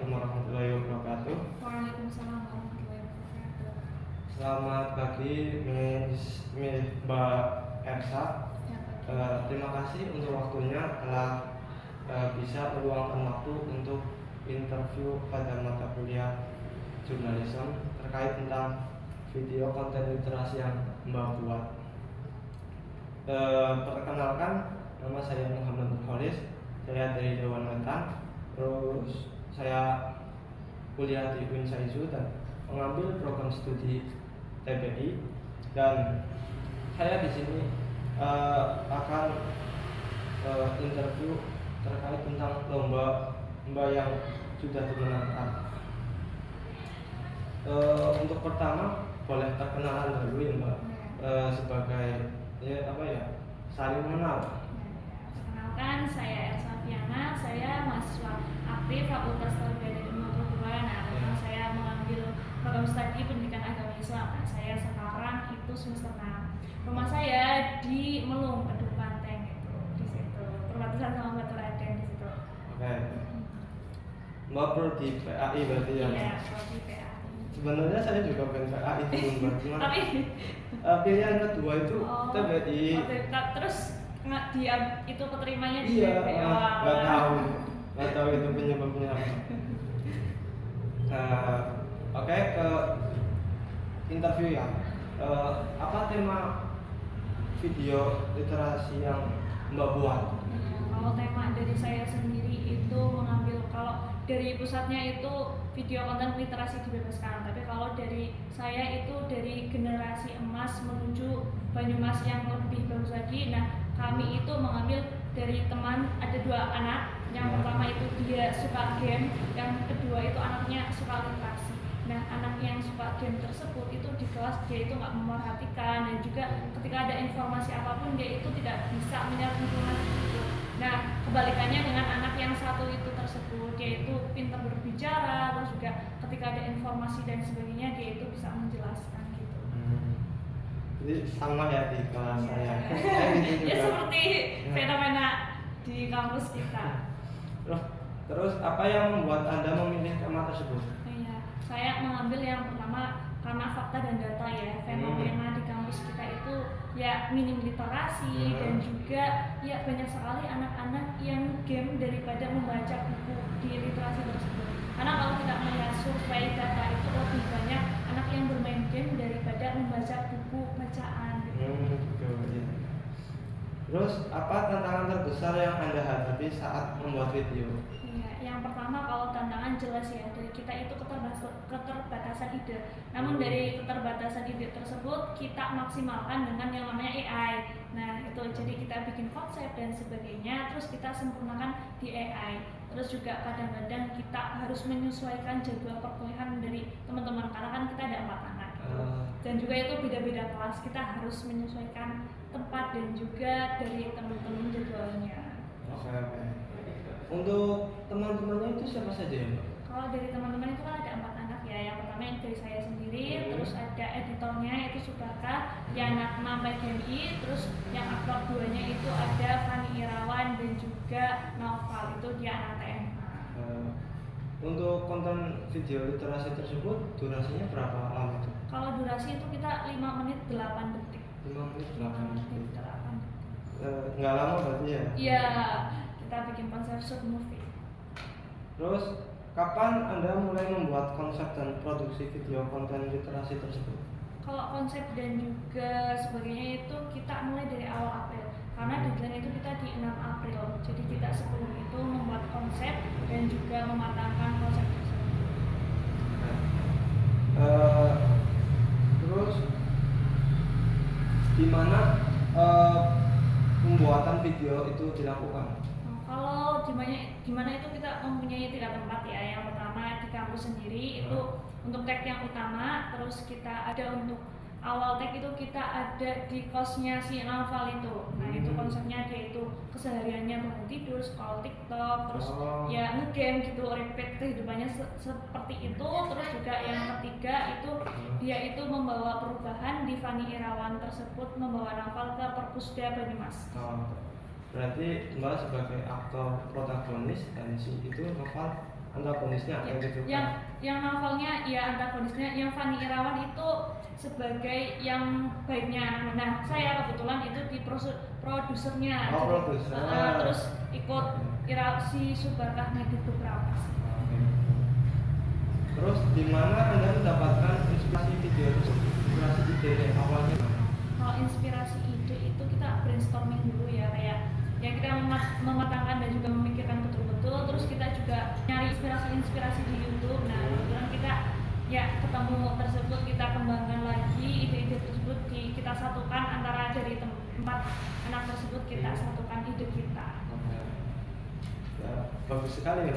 Assalamualaikum warahmatullahi wabarakatuh. Waalaikumsalam warahmatullahi wabarakatuh. Selamat pagi, Mbak Ersa. Ya, Terima kasih untuk waktunya telah bisa meluangkan waktu untuk interview pada mata kuliah jurnalisme terkait tentang video konten literasi yang Mbak buat. Perkenalkan, nama saya Muhammad Nurholis. Saya dari Dewan Mentan. Terus saya kuliah di UIN Saizu dan mengambil program studi TPI, dan saya di sini akan interview terkait tentang lomba yang sudah dimenangkan. Untuk pertama boleh perkenalan dulu ya Mbak, sebagai saling mengenal. Perkenalkan, saya Elsa Fiana, saya mahasiswa aktif Fakultas Tarbiyah dan Ilmu Pengetahuan. Nah, saya mengambil program studi pendidikan agama Islam. Nah, saya sekarang itu semester 6. Rumah saya di Melung, Kedung Panteng itu, di situ. Perbatasan sama Batu Raden di situ. Oke. Mbak prodi PAI berarti ya? Iya, prodi PAI. Sebenarnya saya juga pengen PAI itu Mbak, cuma Tapi pilihan kedua itu TPI. Terus itu keterimanya di Iya, TPI. nggak tahu itu penyebabnya apa. Oke, ke interview ya. Apa tema video literasi yang Mbak buat? Kalau tema dari saya sendiri itu mengambil, kalau dari pusatnya itu video konten literasi dibebaskan, tapi kalau dari saya itu dari generasi emas menuju Banyumas yang lebih bagus lagi. Nah, kami itu mengambil dari teman, ada 2 anak. Yang pertama itu dia suka game, yang kedua itu anaknya suka literasi. Nah, anak yang suka game tersebut itu di kelas dia itu nggak memperhatikan, dan juga ketika ada informasi apapun dia itu tidak bisa menyerap informasi itu. Nah, kebalikannya dengan anak yang satu itu tersebut, dia itu pintar berbicara, terus juga ketika ada informasi dan sebagainya dia itu bisa menjelaskan gitu. Jadi sama ya di kelas saya. Gitu Ya juga. seperti fenomena di kampus kita. Terus apa yang membuat Anda memilih tema tersebut? Iya, saya mengambil yang pertama karena fakta dan data ya. Fenomena di kampus kita itu ya minim literasi, dan juga ya banyak sekali anak-anak yang game daripada membaca buku di literasi tersebut. Karena kalau kita melihat survei data itu lebih banyak anak yang bermain game daripada membaca buku bacaan. Gitu, ya. Terus apa tantangan terbesar yang Anda hadapi saat membuat video? Ya, yang pertama kalau tantangan jelas ya, dari kita itu keterbatasan ide. Namun dari keterbatasan ide tersebut kita maksimalkan dengan yang namanya AI. Nah, itu jadi kita bikin konsep dan sebagainya, terus kita sempurnakan di AI. Terus juga kadang-kadang kita harus menyesuaikan jadwal perkuliahan dari teman-teman, karena kan kita ada 4 anak gitu. Dan juga itu beda-beda kelas, kita harus menyesuaikan tempat dan juga dari teman-teman jadwalnya. Oke. Untuk teman-temannya itu siapa saja ya Mbak? Kalau dari teman-teman itu kan ada 4 anak ya. Yang pertama yang dari saya sendiri, terus ada editornya itu Subaka, yang anak PGMI, terus yang aktor 2-nya itu ada Fani Irawan dan juga Noval, itu dia anak TMA. Untuk konten video literasi tersebut durasinya berapa lama itu? Kalau durasi itu kita 5 menit 8 detik. 5 menit 8 detik. 8 detik. Nggak lama berarti ya? Iya, kita bikin konsep short movie. Terus kapan Anda mulai membuat konsep dan produksi video konten literasi tersebut? Kalau konsep dan juga sebagainya itu kita mulai dari awal April, karena deadline itu kita di 6 April. Jadi kita sebelum itu membuat konsep dan juga mematangkan konsep tersebut. Terus di mana pembuatan video itu dilakukan? Kalau gimana itu kita mempunyai 3 tempat ya. Yang pertama di kampus sendiri itu untuk tag yang utama, terus kita ada untuk awal tag itu kita ada di kosnya si Noval itu. Nah, itu konsepnya dia itu kesehariannya bangun tidur, scroll TikTok, terus ya ngegame gitu, repeat kehidupannya seperti itu. Terus juga yang ketiga itu dia itu membawa perubahan di Fani Irawan tersebut, membawa Noval ke Perpusda Banyumas. Berarti Mbak sebagai aktor protagonis dan si itu Noval antagonisnya Ya, kayak gitu yang novelnya ya antagonisnya, yang Fani Irawan itu sebagai yang baiknya. Nah, saya kebetulan itu di produsernya. Oh, Jadi, produser. terus ikut si Subarkah ngedit beberapa sih. Oke. Terus di mana Anda mendapatkan inspirasi video tersebut? Inspirasi ide awalnya mana? Kalau inspirasi ide itu kita brainstorming dulu ya, kayak ya kita mematangkan dan juga memikirkan betul-betul, terus kita juga nyari inspirasi di YouTube. Nah, kebetulan kita ya ketemu tersebut, kita kembangkan lagi ide-ide tersebut, kita satukan antara dari empat anak tersebut, kita satukan ide kita. Oke. Ya, bagus sekali ya.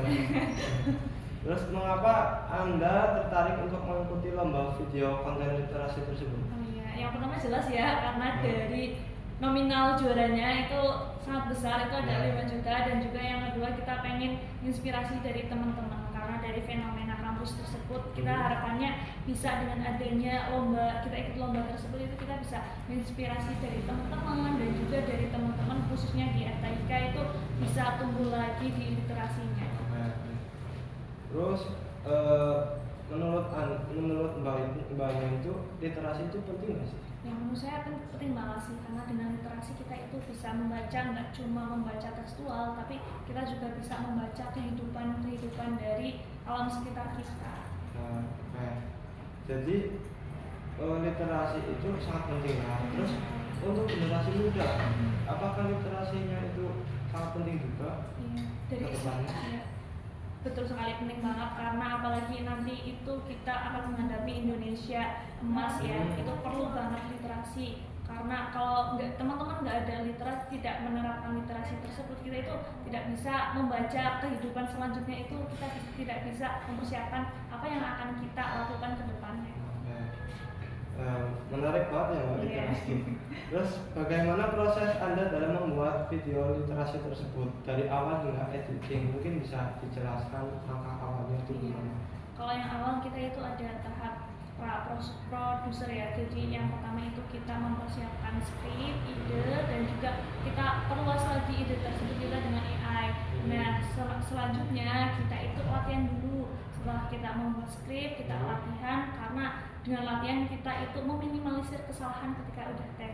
Terus mengapa Anda tertarik untuk mengikuti lomba video konten literasi tersebut? Oh iya, yang pertama jelas ya, karena dari nominal juaranya itu sangat besar, itu ada 5 juta, dan juga yang kedua kita pengen inspirasi dari teman-teman, karena dari fenomena kampus tersebut kita harapannya bisa dengan adanya lomba, kita ikut lomba tersebut itu kita bisa menginspirasi dari teman-teman dan juga dari teman-teman khususnya di FTIK itu bisa tumbuh lagi di literasinya. Terus menurut Mbaknya itu literasi itu penting nggak sih? Yang menurut saya penting banget sih, karena dengan literasi kita itu bisa membaca, nggak cuma membaca tekstual, tapi kita juga bisa membaca kehidupan dari alam sekitar kita. Jadi literasi itu sangat penting lah. Terus untuk generasi muda, apakah literasinya itu sangat penting juga? Iya, dari ya, betul sekali, penting banget, karena apalagi nanti itu kita akan menghadapi Indonesia emas ya, itu perlu banget literasi, karena kalau teman-teman nggak ada literasi, tidak menerapkan literasi tersebut, kita itu tidak bisa membaca kehidupan selanjutnya, itu kita tidak bisa mempersiapkan apa yang akan kita lakukan ke depannya. Menarik banget ya Mbak literasi. Terus bagaimana proses Anda dalam membuat video literasi tersebut dari awal hingga editing? Mungkin bisa dijelaskan langkah awalnya itu gimana? Kalau yang awal kita itu ada tahap produser ya. Jadi yang pertama itu kita mempersiapkan skrip, ide, dan juga kita perluas lagi ide tersebut kita dengan AI. Nah, selanjutnya kita itu latihan dulu. Setelah kita membuat skrip, kita latihan, karena dengan latihan kita itu meminimalisir kesalahan ketika udah tag.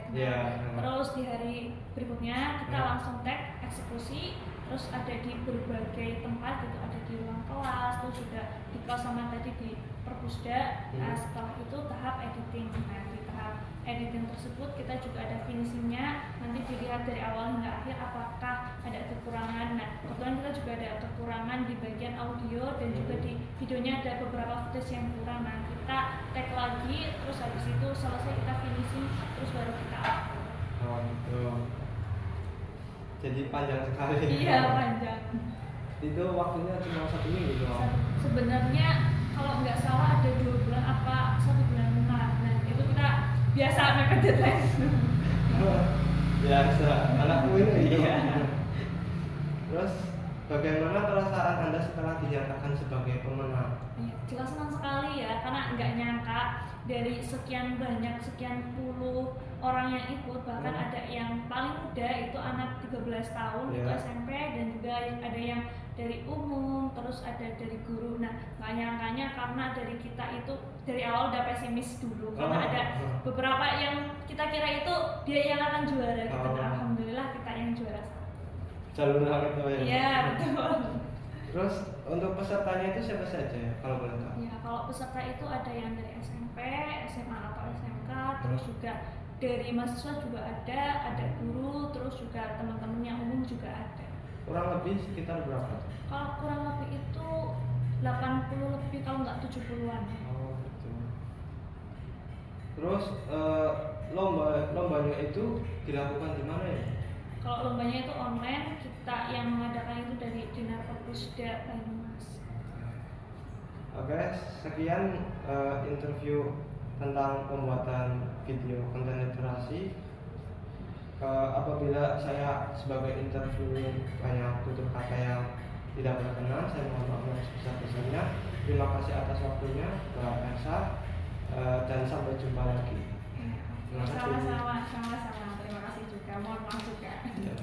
Terus di hari berikutnya kita langsung tag, eksekusi, terus ada di berbagai tempat gitu, ada di ruang kelas, terus juga di kelas sama tadi di perpusda. Nah, setelah itu tahap editing. Nah, di tahap editing tersebut kita juga ada finishingnya, nanti dilihat dari awal hingga akhir apakah ada kekurangan. Nah, kebetulan kita juga ada kekurangan di bagian audio dan juga di videonya ada beberapa footage yang kurang. Nah, kita tag lagi, terus habis itu selesai kita finishing, terus baru kita upload. Oh gitu. Jadi panjang sekali. Iya, panjang. Itu waktunya cuma 1 minggu doang. Sebenarnya kalau nggak salah ada 2 bulan apa 1 bulan setengah. Nah, itu kita biasa mepet deadline. Biasa, anakku ini. Terus bagaimana perasaan Anda setelah dinyatakan sebagai pemenang? Jelas senang sekali ya, karena nggak nyangka dari sekian puluh orang yang ikut, bahkan ada yang paling muda itu anak 13 tahun itu SMP, dan juga ada yang dari umum, terus ada dari guru. Nah, nggak nyangkanya karena dari kita itu dari awal udah pesimis dulu, karena ada beberapa yang kita kira itu dia yang akan juara gitu. Nah, alhamdulillah kita yang juara. Jalur hangat ya? Iya, betul. Terus untuk pesertanya itu siapa saja ya, kalau boleh tahu? Ya, kalau peserta itu ada yang dari SMP, SMA atau SMK, terus juga dari mahasiswa juga ada guru, terus juga teman-teman yang umum juga ada. Kurang lebih sekitar berapa? Kalau kurang lebih itu 80 lebih, kalau nggak 70-an. Oh gitu. Terus lombanya itu dilakukan di mana ya? Kalau lombanya itu online, kita yang mengadakan itu dari Dinar Perpusda Banyumas. Oke, sekian interview tentang pembuatan video konten literasi. Apabila saya sebagai interviewer banyak tutur kata yang tidak berkenan, saya mohon maaf yang sebesar-besarnya. Terima kasih atas waktunya, Mbak Elsa, dan sampai jumpa lagi. Sama-sama. Terima kasih juga. Mohon maaf juga. Ya.